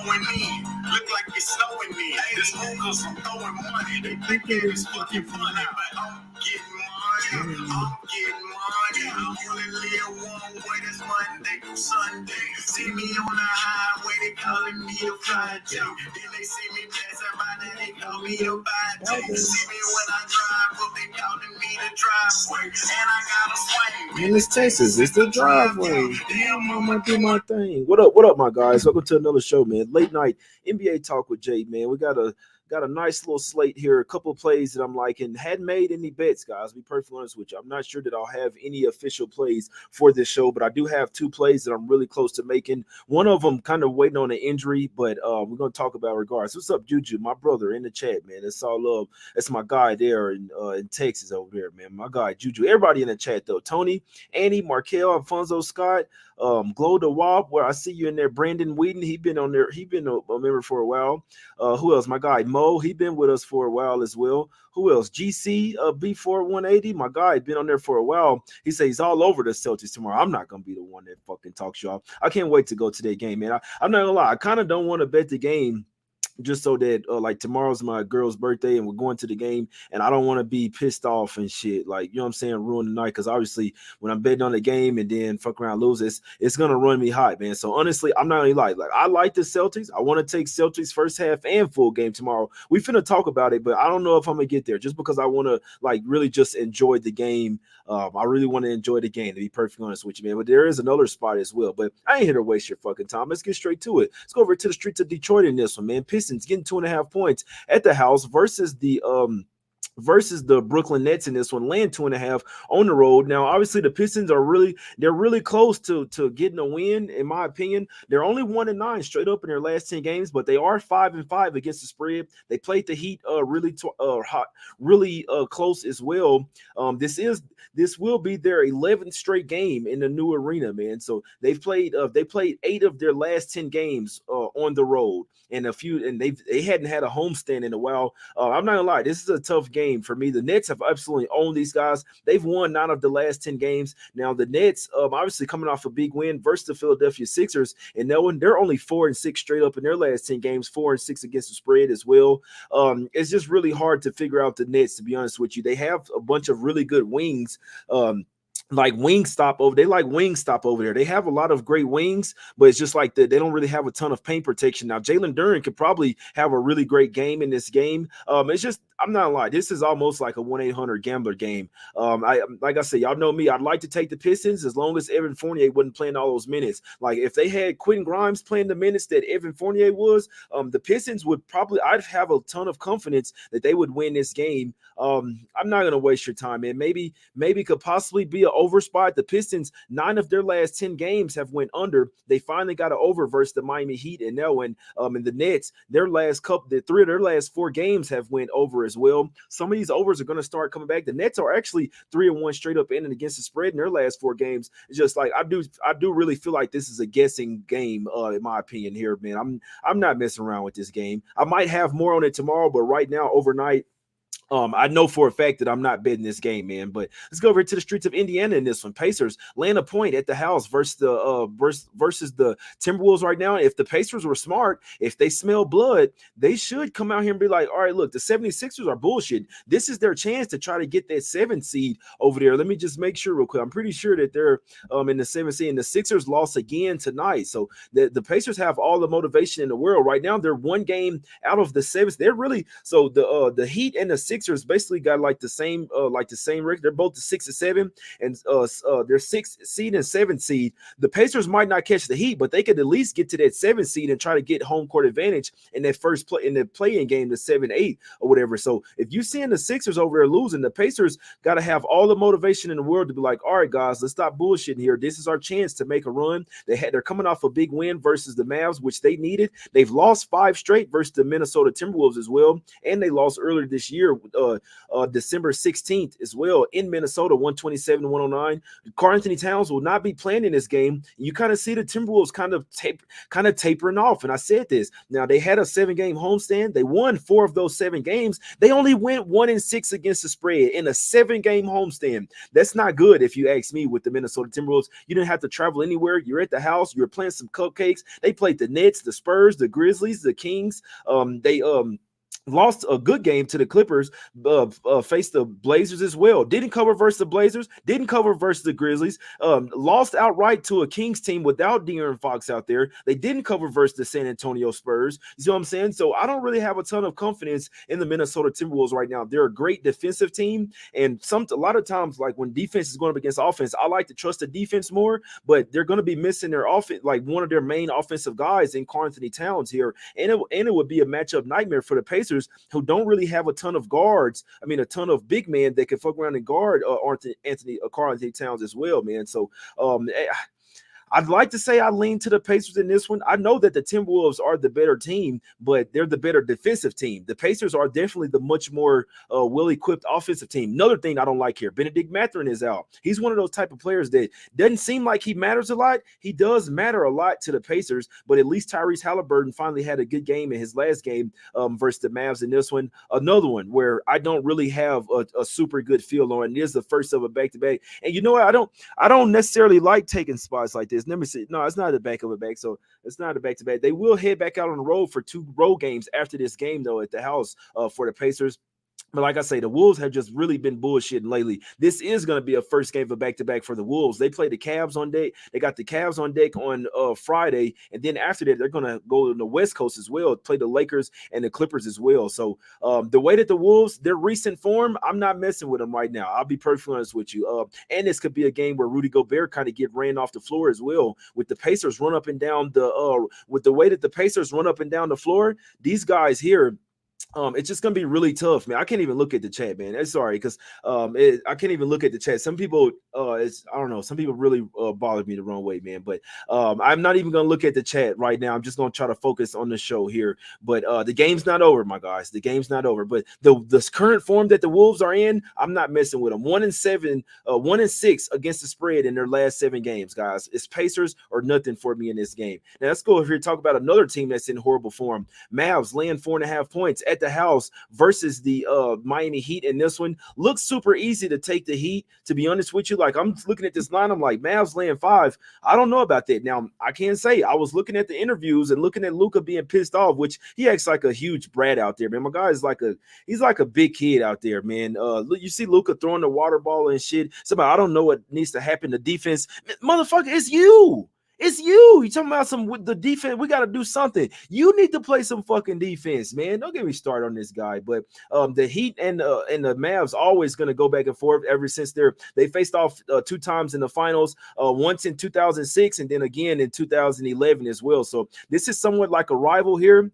going in. Look like it's snowing in. This room cause I'm throwing money. They think it is fucking funny, but I'm getting money. I'm getting money. I only live one way, that's Monday through Sunday. See me on the highway, they calling me a Friday. Then they see me passing by, then they call me a Friday. See me when I drive up, they calling me the driveway. And I got a swing. Man, it's Texas. It's the driveway. Damn, I'ma do my thing. What up, my guys? Welcome to another show, man. Late night NBA talk with Jay, man. We got a nice little slate here. A couple of plays that I'm liking. Hadn't made any bets, guys. To be perfectly honest with you, I'm not sure that I'll have any official plays for this show, but I do have two plays that I'm really close to making. One of them kind of waiting on an injury, but we're gonna talk about regards. What's up, Juju? My brother in the chat, man. It's all love. That's my guy there in Texas over there, man. My guy Juju. Everybody in the chat though. Tony, Annie, Markel, Alfonso, Scott. Glow the Wop, where I see you in there. Brandon Whedon, he been on there. He been a member for a while. Who else? My guy Mo, he been with us for a while as well. Who else? GC B4180, my guy been on there for a while. He says he's all over the Celtics tomorrow. I'm not gonna be the one that fucking talks y'all. I can't wait to go to that game, man. I'm not gonna lie. I kind of don't want to bet the game, just so that like tomorrow's my girl's birthday and we're going to the game and I don't want to be pissed off and shit, like, you know what I'm saying, ruin the night, because obviously when I'm betting on the game and then fuck around lose, it's gonna run me hot, man. So honestly, I'm not gonna lie, like I like the Celtics. I want to take Celtics first half and full game tomorrow. We finna talk about it, but I don't know if I'm gonna get there just because I want to like really just enjoy the game. I really want to enjoy the game, to be perfectly honest with you, man. But there is another spot as well, but I ain't here to waste your fucking time. Let's get straight to it. Let's go over to the streets of Detroit in this one, man. Pistons getting 2.5 points at the house versus the Brooklyn Nets in this one, laying 2.5 on the road. Now, obviously, the Pistons are really close to getting a win, in my opinion. They're only 1-9 straight up in their last 10 games, but they are 5-5 against the spread. They played the Heat really close as well. This will be their 11th straight game in the new arena, man. So they played 8 of their last 10 games on the road, and they hadn't had a homestand in a while. I'm not gonna lie, this is a tough game for me. The Nets have absolutely owned these guys. They've won 9 of the last 10 games. Now the Nets, obviously coming off a big win versus the Philadelphia Sixers, and they're only 4-6 straight up in their last 10 games, 4-6 against the spread as well. It's just really hard to figure out the Nets, to be honest with you. They have a bunch of really good wings. Like Wingstop over there. They have a lot of great wings, but it's just like they don't really have a ton of paint protection. Now Jalen Duren could probably have a really great game in this game. It's just, I'm not lying, this is almost like a 1-800 gambler game. Like I said, y'all know me, I'd like to take the Pistons as long as Evan Fournier wasn't playing all those minutes. Like if they had Quentin Grimes playing the minutes that Evan Fournier was, the Pistons would I'd have a ton of confidence that they would win this game. I'm not gonna waste your time, man. Maybe could possibly be an over spot. The Pistons, 9 of their last 10 games have went under. They finally got an over versus the Miami Heat and now and the Nets, the 3 of their last 4 games have went over as well. Some of these overs are going to start coming back. The Nets are actually 3-1 straight up in and against the spread in their last 4 games. It's just like I do really feel like this is a guessing game, in my opinion here, man. I'm not messing around with this game. I might have more on it tomorrow, but right now, overnight, I know for a fact that I'm not betting this game, man. But let's go over to the streets of Indiana in this one. Pacers laying a point at the house versus the Timberwolves right now. If the Pacers were smart, if they smell blood, they should come out here and be like, all right, look, the 76ers are bullshit. This is their chance to try to get that 7th seed over there. Let me just make sure real quick. I'm pretty sure that they're in the 7th seed, and the Sixers lost again tonight. So the Pacers have all the motivation in the world right now. They're 1 game out of the 7th. They're really so the Heat and the Sixers basically got like the same record. They're both the 6 and 7, and they're 6th seed and 7th seed. The Pacers might not catch the Heat, but they could at least get to that 7th seed and try to get home court advantage in that first play in the play-in game, the 7-8 or whatever. So if you seeing the Sixers over there losing, the Pacers got to have all the motivation in the world to be like, all right, guys, let's stop bullshitting here. This is our chance to make a run. They're coming off a big win versus the Mavs, which they needed. They've lost 5 straight versus the Minnesota Timberwolves as well, and they lost earlier this year December 16th as well in Minnesota, 127-109. Karl Anthony Towns will not be playing in this game. You kind of see the Timberwolves kind of tapering off. And I said this. Now they had a 7-game homestand. They won 4 of those 7 games. They only went 1-6 against the spread in a 7-game homestand. That's not good if you ask me. With the Minnesota Timberwolves, you didn't have to travel anywhere. You're at the house. You're playing some cupcakes. They played the Nets, the Spurs, the Grizzlies, the Kings. They lost a good game to the Clippers, faced the Blazers as well. Didn't cover versus the Blazers, didn't cover versus the Grizzlies, lost outright to a Kings team without De'Aaron Fox out there. They didn't cover versus the San Antonio Spurs. You see what I'm saying? So I don't really have a ton of confidence in the Minnesota Timberwolves right now. They're a great defensive team, and a lot of times, like when defense is going up against offense, I like to trust the defense more, but they're going to be missing their offense, like one of their main offensive guys in Karl Anthony Towns here, and it would be a matchup nightmare for the Pacers, who don't really have a ton of guards. I mean, a ton of big men that can fuck around and guard Karl Anthony Towns as well, man. So I'd like to say I lean to the Pacers in this one. I know that the Timberwolves are the better team, but they're the better defensive team. The Pacers are definitely the much more well-equipped offensive team. Another thing I don't like here, Benedict Mathurin is out. He's one of those type of players that doesn't seem like he matters a lot. He does matter a lot to the Pacers, but at least Tyrese Halliburton finally had a good game in his last game versus the Mavs in this one. Another one where I don't really have a super good feel on. It is the first of a back-to-back. And you know what? I don't necessarily like taking spots like this. Let me see. No, it's not the back of a back. So it's not a back-to-back. They will head back out on the road for 2 road games after this game, though, at the house for the Pacers. But like I say, the Wolves have just really been bullshitting lately. This is going to be a first game of back-to-back for the Wolves. They play the Cavs on deck. They got the Cavs on deck on Friday. And then after that, they're going to go to the West Coast as well, play the Lakers and the Clippers as well. So the way that the Wolves, their recent form, I'm not messing with them right now. I'll be perfectly honest with you. And this could be a game where Rudy Gobert kind of get ran off the floor as well. With the Pacers run up and down with the way that the Pacers run up and down the floor, these guys here, it's just gonna be really tough, man. I can't even look at the chat, man. I'm sorry, because I can't even look at the chat. Some people, I don't know. Some people really bothered me the wrong way, man. But I'm not even gonna look at the chat right now. I'm just gonna try to focus on the show here. But the game's not over, my guys. The game's not over. But the current form that the Wolves are in, I'm not messing with them. 1-7, 1-6 against the spread in their last 7 games, guys. It's Pacers or nothing for me in this game. Now let's go over here and talk about another team that's in horrible form. Mavs laying 4.5 points at the house versus the Miami Heat in this one. Looks super easy to take the Heat, to be honest with you. Like, I'm looking at this line, I'm like, Mavs laying 5. I don't know about that. Now, I can't say. I was looking at the interviews and looking at Luka being pissed off, which he acts like a huge brat out there, man. My guy is he's like a big kid out there, man. You see Luka throwing the water ball and shit. Somebody, I don't know what needs to happen to defense. Motherfucker, it's you. It's you. You talking about some with the defense? We got to do something. You need to play some fucking defense, man. Don't get me started on this guy. But the Heat and the Mavs always going to go back and forth ever since they faced off 2 times in the finals. Once in 2006 and then again in 2011 as well. So this is somewhat like a rival here.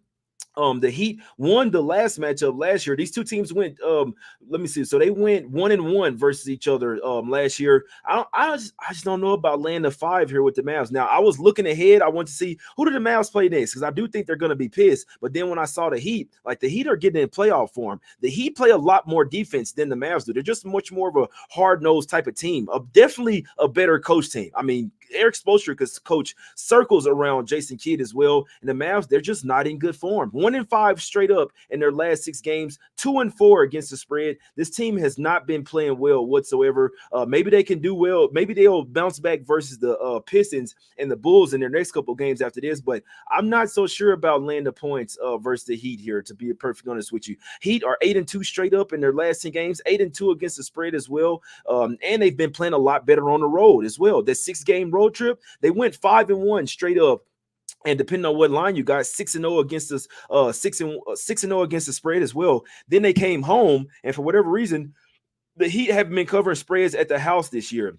The Heat won the last matchup last year. These two teams went, let me see. So they went 1-1 versus each other last year. I just don't know about laying the 5 here with the Mavs. Now, I was looking ahead. I want to see who do the Mavs play next, because I do think they're going to be pissed. But then when I saw the Heat, like the Heat are getting in playoff form. The Heat play a lot more defense than the Mavs do. They're just much more of a hard-nosed type of team. Definitely a better coach team. I mean, Eric Spoelstra could coach circles around Jason Kidd as well. And the Mavs, they're just not in good form. 1-5 straight up in their last 6 games, 2-4 against the spread. This team has not been playing well whatsoever. Maybe they can do well. Maybe they'll bounce back versus the Pistons and the Bulls in their next couple games after this. But I'm not so sure about laying the points versus the Heat here, to be perfectly honest with you. Heat are 8-2 straight up in their last 10 games, 8-2 against the spread as well. And they've been playing a lot better on the road as well. That 6-game road trip, they went 5-1 straight up. And depending on what line you got, 6-0 against us, 6-0 against the spread as well. Then they came home, and for whatever reason, the Heat haven't been covering spreads at the house this year.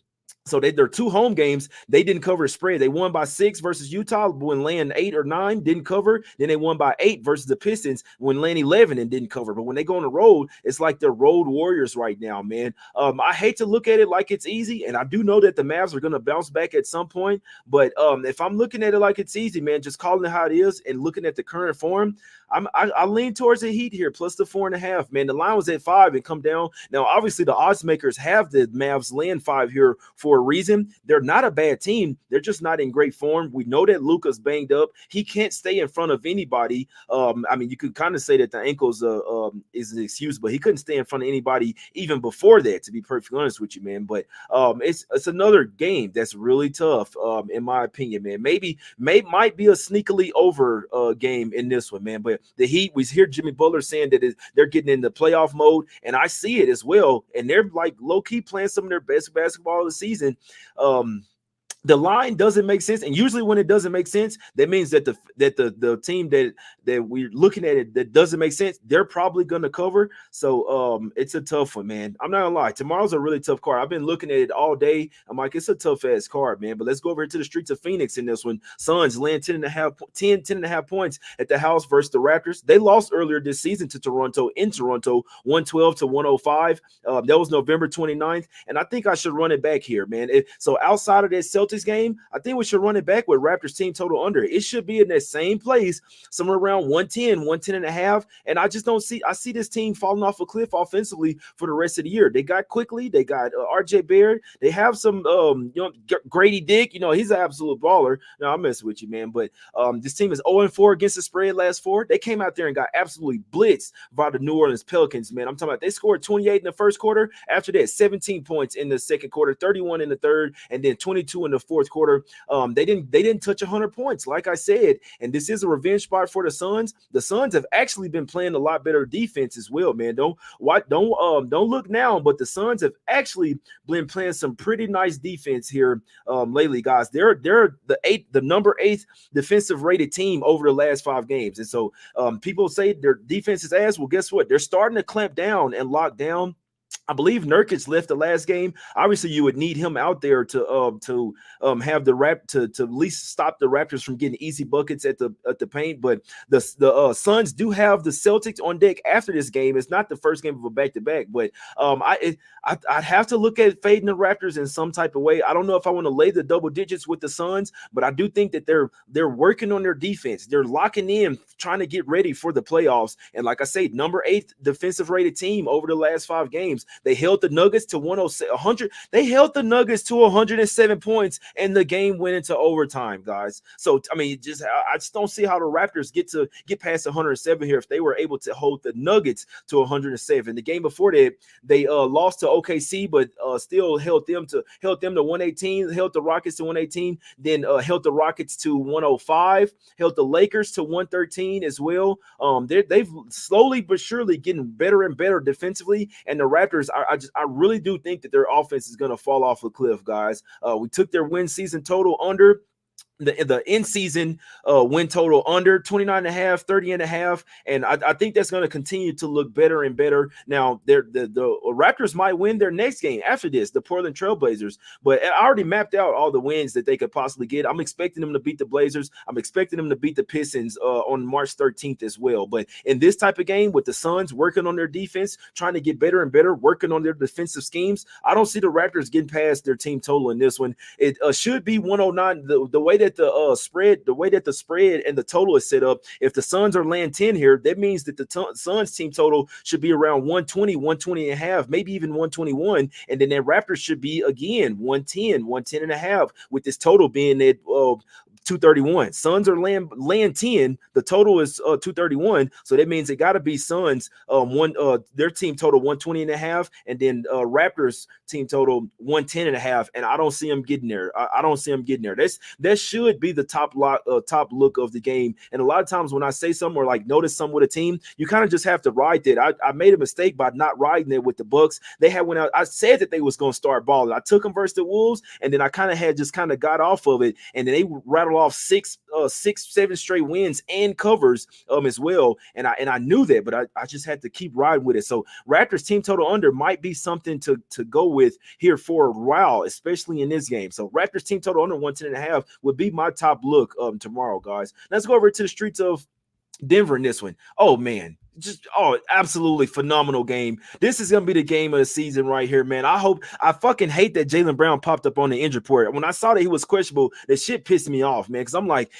So their 2 home games, they didn't cover the spread. They won by 6 versus Utah when laying 8 or 9, didn't cover. Then they won by 8 versus the Pistons when laying 11 and didn't cover. But when they go on the road, it's like they're road warriors right now, man. I hate to look at it like it's easy, and I do know that the Mavs are going to bounce back at some point. But if I'm looking at it like it's easy, man, just calling it how it is and looking at the current form, I lean towards the Heat here, plus the 4.5. Man, the line was at 5 and come down. Now, obviously, the odds makers have the Mavs laying 5 here for a reason. They're not a bad team. They're just not in great form. We know that Luka's banged up. He can't stay in front of anybody. I mean, you could kind of say that the ankles is an excuse, but he couldn't stay in front of anybody even before that, to be perfectly honest with you, man. But it's another game that's really tough, in my opinion, man. Might be a sneakily over game in this one, man. But the Heat, we hear Jimmy Butler saying that they're getting in the playoff mode, and I see it as well. And they're like low-key playing some of their best basketball of the season. The line doesn't make sense, and usually when it doesn't make sense, that means that the team that we're looking at it that doesn't make sense, they're probably going to cover. So it's a tough one, man. I'm not gonna lie, tomorrow's a really tough card. I've been looking at it all day. I'm like, it's a tough ass card, man. But let's go over to the streets of Phoenix in this one. Suns land 10.5 points at the house versus the Raptors. They lost earlier this season to Toronto in Toronto, 112-105. That was November 29th, and I think I should run it back here, man. So outside of that Celtics game, I think we should run it back with Raptors team total under. It should be in that same place, somewhere around 110 and a half. And I just don't see, I see this team falling off a cliff offensively for the rest of the year. They got Quickly, they got RJ Barrett, they have some, Grady Dick, he's an absolute baller. No, I'm messing with you, man. But this team is 0-4 against the spread last 4. They came out there and got absolutely blitzed by the New Orleans Pelicans, man. I'm talking about they scored 28 in the first quarter. After that, 17 points in the second quarter, 31 in the third, and then 22 in the fourth quarter. They didn't touch 100 points, like I said, and this is a revenge spot for the Suns. The Suns have actually been playing a lot better defense as well, man. Don't look now, but the Suns have actually been playing some pretty nice defense here lately, guys. They're the number 8 defensive rated team over the last 5 games, and so people say their defense is ass. Well, guess what? They're starting to clamp down and lock down. I believe Nurkic left the last game. Obviously, you would need him out there to have the to at least stop the Raptors from getting easy buckets at the paint. But the Suns do have the Celtics on deck after this game. It's not the first game of a back-to-back, but I'd have to look at fading the Raptors in some type of way. I don't know if I want to lay the double digits with the Suns, but I do think that they're working on their defense. They're locking in, trying to get ready for the playoffs. And like I say, number 8 defensive rated team over the last 5 games. They held the Nuggets to 100. They held the Nuggets to 107 points, and the game went into overtime, guys. So I mean, I just don't see how the Raptors get past 107 here if they were able to hold the Nuggets to 107. The game before that, they lost to OKC, but still held them to 118. Held the Rockets to 118. Then held the Rockets to 105. Held the Lakers to 113 as well. They've slowly but surely getting better and better defensively, and the Raptors. I really do think that their offense is going to fall off a cliff, guys. We took their win season total under. The in-season win total under 29.5, 30.5, and I think that's going to continue to look better and better. Now, the Raptors might win their next game after this, the Portland Trailblazers, but I already mapped out all the wins that they could possibly get. I'm expecting them to beat the Blazers. I'm expecting them to beat the Pistons on March 13th as well. But in this type of game, with the Suns working on their defense, trying to get better and better, working on their defensive schemes, I don't see the Raptors getting past their team total in this one. It should be 109. The way that the spread and the total is set up, if the Suns are laying 10 here, that means that the Suns team total should be around 120 and a half, maybe even 121, and then that Raptors should be again 110 and a half, with this total being at 231. Suns are laying 10. The total is 231. So that means it got to be Suns their team total 120 and a half, and then Raptors team total 110 and a half. And I don't see them getting there. I don't see them getting there. That should be the top look of the game. And a lot of times when I say something or like notice something with a team, you kind of just have to ride that. I made a mistake by not riding it with the Bucks. They had went out. I said that they was going to start balling. I took them versus the Wolves, and then I kind of got off of it, and then they rattled off six, 7 straight wins and covers as well. And I knew that, but I just had to keep riding with it. So Raptors team total under might be something to go with here for a while, especially in this game. So Raptors team total under 110.5 would be my top look tomorrow, guys. Let's go over to the streets of Denver in this one. Oh man, absolutely phenomenal game. This is gonna be the game of the season right here, man. I fucking hate that Jaylen Brown popped up on the injury report. When I saw that he was questionable, that shit pissed me off, man. Because I'm like,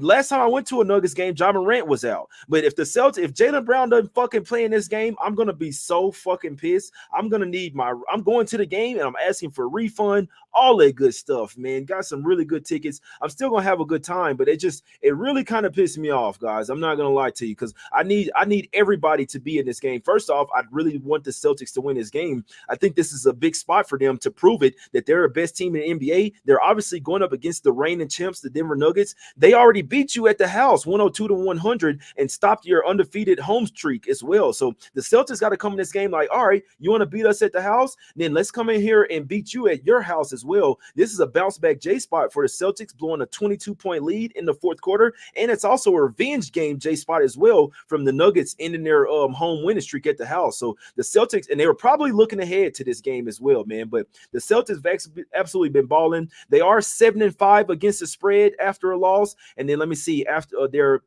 last time I went to a Nuggets game, Ja Morant was out. But if Jaylen Brown doesn't fucking play in this game, I'm gonna be so fucking pissed. I'm going to the game and I'm asking for a refund, all that good stuff, man. Got some really good tickets. I'm still gonna have a good time, but it really kind of pissed me off, guys. I'm not gonna lie to you, because I need everybody to be in this game. First off, I really want the Celtics to win this game. I think this is a big spot for them to prove it that they're the best team in the NBA. They're obviously going up against the reigning champs, the Denver Nuggets. They already beat you at the house 102-100 and stopped your undefeated home streak as well. So the Celtics got to come in this game like, all right, you want to beat us at the house? Then let's come in here and beat you at your house as well. This is a bounce back J spot for the Celtics, blowing a 22-point lead in the fourth quarter. And it's also a revenge game J spot as well from the Nuggets ending their home winning streak at the house. So the Celtics, and they were probably looking ahead to this game as well, man. But the Celtics have absolutely been balling. They are 7-5 against the spread after a loss. And then let me see, after they're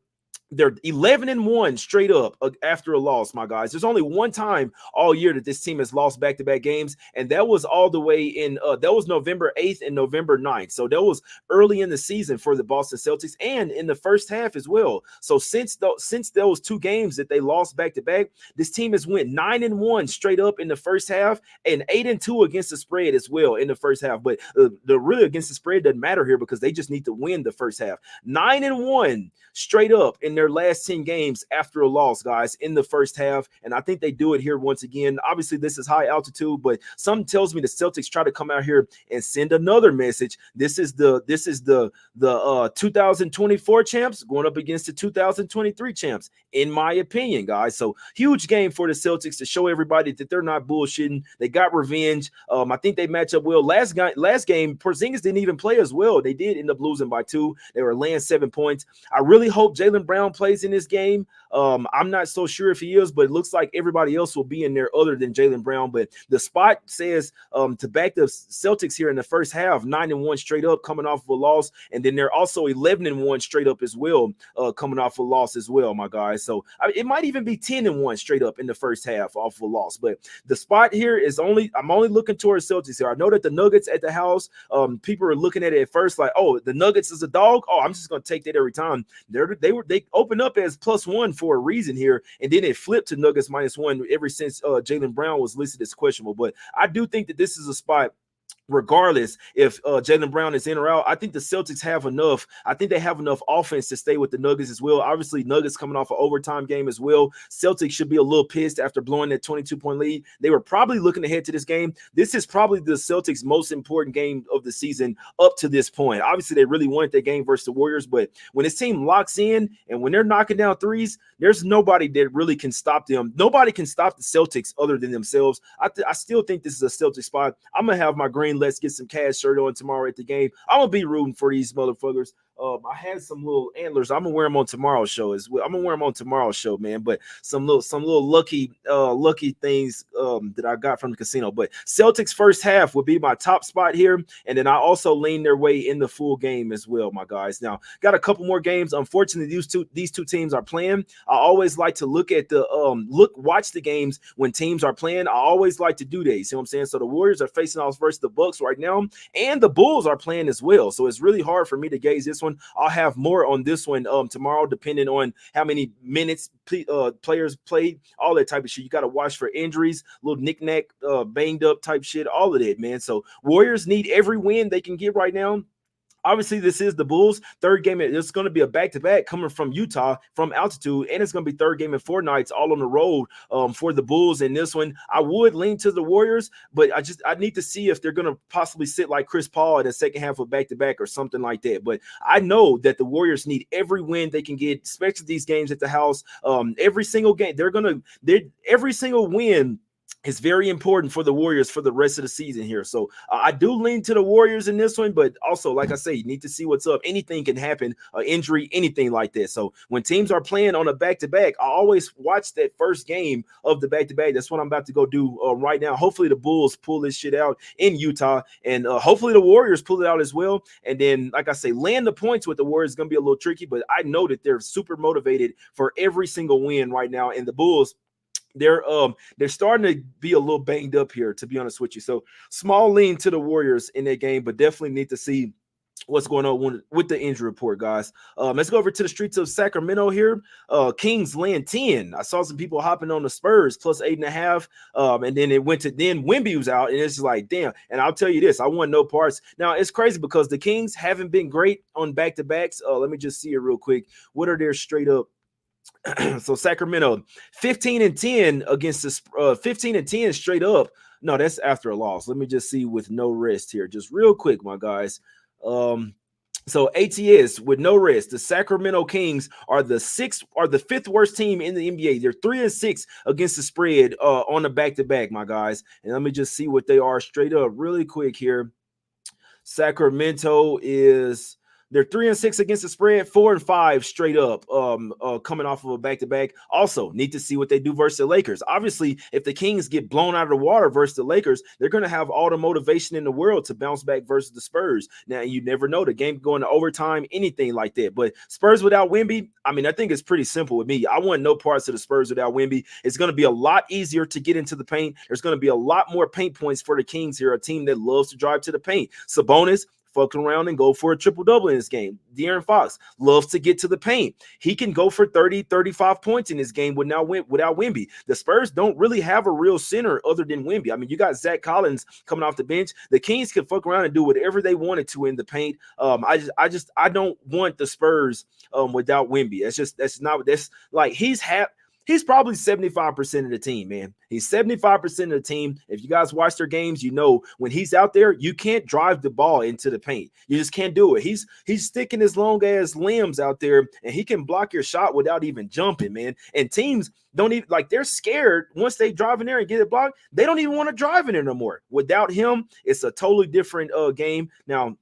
11-1 straight up after a loss, my guys. There's only one time all year that this team has lost back-to-back games, and that was all the way in that was November 8th and November 9th. So that was early in the season for the Boston Celtics and in the first half as well. So since those two games that they lost back-to-back, this team has went 9-1 straight up in the first half and 8-2 against the spread as well in the first half. But the really against the spread doesn't matter here because they just need to win the first half. 9-1 straight up in their last 10 games after a loss, guys, in the first half. And I think they do it here once again. Obviously, this is high altitude, but something tells me the Celtics try to come out here and send another message. This is the 2024 champs going up against the 2023 champs, in my opinion, guys. So huge game for the Celtics to show everybody that they're not bullshitting. They got revenge. I think they match up well. Last game, Porzingis didn't even play as well. They did end up losing by 2. They were laying 7 points. I really hope Jaylen Brown plays in this game. I'm not so sure if he is, but it looks like everybody else will be in there other than Jaylen Brown. But the spot says to back the Celtics here in the first half, 9-1 straight up, coming off of a loss, and then they're also 11-1 straight up as well, coming off a loss as well, my guys. So it might even be 10-1 straight up in the first half off of a loss. But the spot here is I'm only looking towards Celtics here. I know that the Nuggets at the house, people are looking at it at first like, oh, the Nuggets is a dog. Oh, I'm just gonna take that every time. They opened up as +1 for a reason here, and then it flipped to Nuggets -1 ever since Jaylen Brown was listed as questionable. But I do think that this is a spot, regardless if Jaylen Brown is in or out. I think the Celtics have enough. I think they have enough offense to stay with the Nuggets as well. Obviously, Nuggets coming off an overtime game as well. Celtics should be a little pissed after blowing that 22-point lead. They were probably looking ahead to this game. This is probably the Celtics' most important game of the season up to this point. Obviously, they really wanted that game versus the Warriors, but when this team locks in and when they're knocking down threes, there's nobody that really can stop them. Nobody can stop the Celtics other than themselves. I still think this is a Celtics spot. I'm going to have my green let's get some cash shirt on tomorrow at the game. I'm gonna be rooting for these motherfuckers. I had some little antlers. I'm gonna wear them on tomorrow's show as well. I'm gonna wear them on tomorrow's show, man. But some little lucky things that I got from the casino. But Celtics first half would be my top spot here, and then I also lean their way in the full game as well, my guys. Now got a couple more games. Unfortunately, these two teams are playing. I always like to look at watch the games when teams are playing. I always like to do that. You see what I'm saying? So the Warriors are facing off versus the Bucks right now, and the Bulls are playing as well. So it's really hard for me to gauge this one. I'll have more on this one tomorrow, depending on how many minutes players played, all that type of shit. You got to watch for injuries, little knick-knack, banged up type shit, all of that, man. So Warriors need every win they can get right now. Obviously, this is the Bulls' third game. It's going to be a back-to-back coming from Utah, from altitude, and it's going to be third game in 4 nights, all on the road for the Bulls. In this one, I would lean to the Warriors, but I need to see if they're going to possibly sit like Chris Paul in the second half of back-to-back or something like that. But I know that the Warriors need every win they can get, especially these games at the house. Every single game, every single win It's very important for the Warriors for the rest of the season here. So I do lean to the Warriors in this one, but also, like I say, you need to see what's up. Anything can happen, injury, anything like that. So when teams are playing on a back-to-back, I always watch that first game of the back-to-back. That's what I'm about to go do right now. Hopefully the Bulls pull this shit out in Utah, and hopefully the Warriors pull it out as well. And then, like I say, land the points with the Warriors is going to be a little tricky, but I know that they're super motivated for every single win right now. And the Bulls, they're starting to be a little banged up here, to be honest with you. So small lean to the Warriors in that game, but definitely need to see what's going on with the injury report, guys. Let's go over to the streets of Sacramento here. Kings land 10. I saw some people hopping on the Spurs plus 8.5. And then it went to then Wemby was out, and it's just like, damn. And I'll tell you this, I want no parts. Now it's crazy because the Kings haven't been great on back-to-backs. Let me just see it real quick. What are their straight up? So Sacramento 15-10 against this 15-10 straight up. No, that's after a loss. Let me just see with no rest here, just real quick, my guys. So ATS with no rest, the Sacramento Kings are the fifth worst team in the NBA. They're 3-6 against the spread on the back-to-back, my guys. And let me just see what they are straight up really quick here. Sacramento is they're 3-6 against the spread, 4-5 straight up, coming off of a back-to-back. Also, need to see what they do versus the Lakers. Obviously, if the Kings get blown out of the water versus the Lakers, they're going to have all the motivation in the world to bounce back versus the Spurs. Now, you never know. The game going to overtime, anything like that. But Spurs without Wemby, I mean, I think it's pretty simple with me. I want no parts of the Spurs without Wemby. It's going to be a lot easier to get into the paint. There's going to be a lot more paint points for the Kings here, a team that loves to drive to the paint. Sabonis, fucking around and go for a triple-double in this game. De'Aaron Fox loves to get to the paint. He can go for 30, 35 points in this game without Wemby. The Spurs don't really have a real center other than Wemby. I mean, you got Zach Collins coming off the bench. The Kings can fuck around and do whatever they wanted to in the paint. I don't want the Spurs without Wemby. That's like he's probably 75% of the team, man. He's 75% of the team. If you guys watch their games, you know when he's out there, you can't drive the ball into the paint. You just can't do it. He's sticking his long ass limbs out there, and he can block your shot without even jumping, man. And teams don't even they're scared once they drive in there and get it blocked. They don't even want to drive in there no more. Without him, it's a totally different game. Now,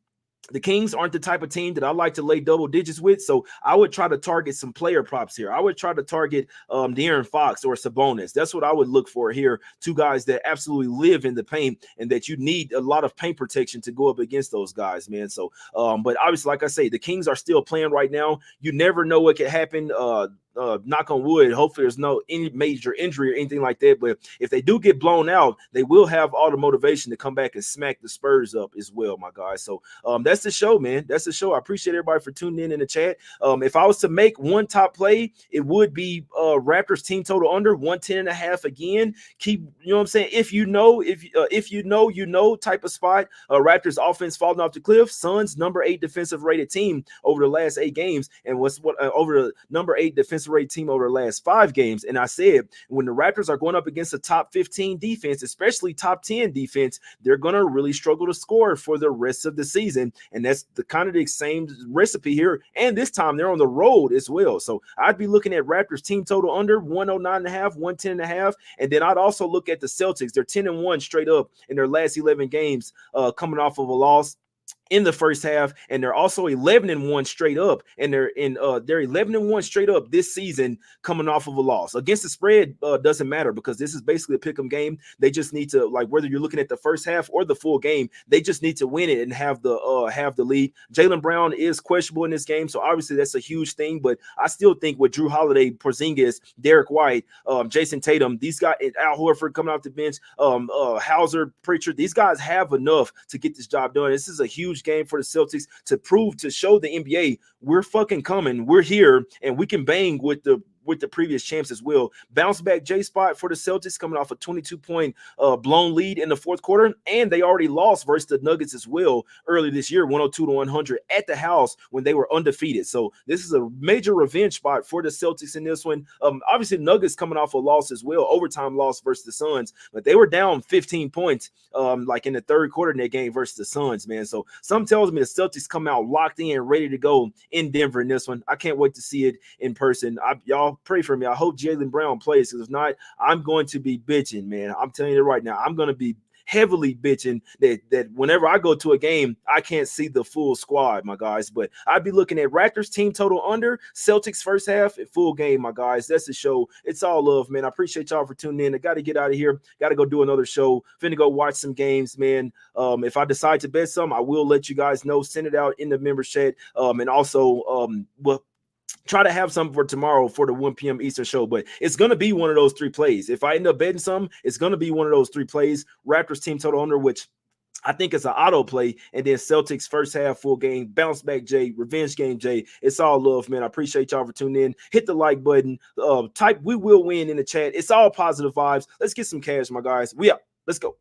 the Kings aren't the type of team that I like to lay double digits with, so I would try to target some player props here. I would try to target De'Aaron Fox or Sabonis. That's what I would look for here. Two guys that absolutely live in the paint and that you need a lot of paint protection to go up against those guys, man. So, but obviously, like I say, the Kings are still playing right now. You never know what could happen. Knock on wood, hopefully there's no any major injury or anything like that. But if they do get blown out, they will have all the motivation to come back and smack the Spurs up as well, my guys. So that's the show, man. That's the show. I appreciate everybody for tuning in the chat. If I was to make one top play, it would be Raptors team total under 110.5 again. Keep, you know what I'm saying? If you know type of spot. Raptors offense falling off the cliff. Suns number 8 defensive rated team over the last 8 games, and over the number 8 defensive rated team over the last 5 games. And I said, when the Raptors are going up against a top 15 defense, especially top 10 defense, they're going to really struggle to score for the rest of the season. And that's the kind of the same recipe here. And this time they're on the road as well. So I'd be looking at Raptors team total under 109.5, 110.5. And then I'd also look at the Celtics. They're 10-1 straight up in their last 11 games, coming off of a loss in the first half, and they're also 11-1 straight up, and they're 11-1 straight up this season coming off of a loss. Against the spread doesn't matter because this is basically a pick'em game. They just need to, whether you're looking at the first half or the full game, they just need to win it and have the lead. Jaylen Brown is questionable in this game, so obviously that's a huge thing, but I still think with Drew Holiday, Porzingis, Derek White, Jason Tatum, these guys, Al Horford coming off the bench, Hauser, Pritchard, these guys have enough to get this job done. This is a huge game for the Celtics to show the NBA we're fucking coming, we're here, and we can bang with the previous champs as well. Bounce back J spot for the Celtics coming off a 22-point blown lead in the fourth quarter, and they already lost versus the Nuggets as well early this year, 102-100 at the house when they were undefeated. So this is a major revenge spot for the Celtics in this one. Obviously Nuggets coming off a loss as well, overtime loss versus the Suns, but they were down 15 points in the third quarter in that game versus the Suns, man. So some tells me the Celtics come out locked in, ready to go in Denver in this one. I can't wait to see it in person. Y'all y'all pray for me. I hope Jaylen Brown plays, because if not, I'm going to be bitching, man. I'm telling you right now, I'm going to be heavily bitching that whenever I go to a game, I can't see the full squad, my guys. But I'd be looking at Raptors team total under, Celtics first half, full game, my guys. That's the show. It's all love, man. I appreciate y'all for tuning in. I got to get out of here. Got to go do another show. Finna go watch some games, man. If I decide to bet some, I will let you guys know. Send it out in the member chat. And also, well, try to have some for tomorrow for the 1 p.m. Eastern show, but it's going to be one of those 3 plays. If I end up betting some, it's going to be one of those 3 plays. Raptors team total under, which I think it's an auto play, and then Celtics first half full game, bounce back Jay, revenge game Jay. It's all love, man. I appreciate y'all for tuning in. Hit the like button. Type "we will win" in the chat. It's all positive vibes. Let's get some cash, my guys. We up. Let's go.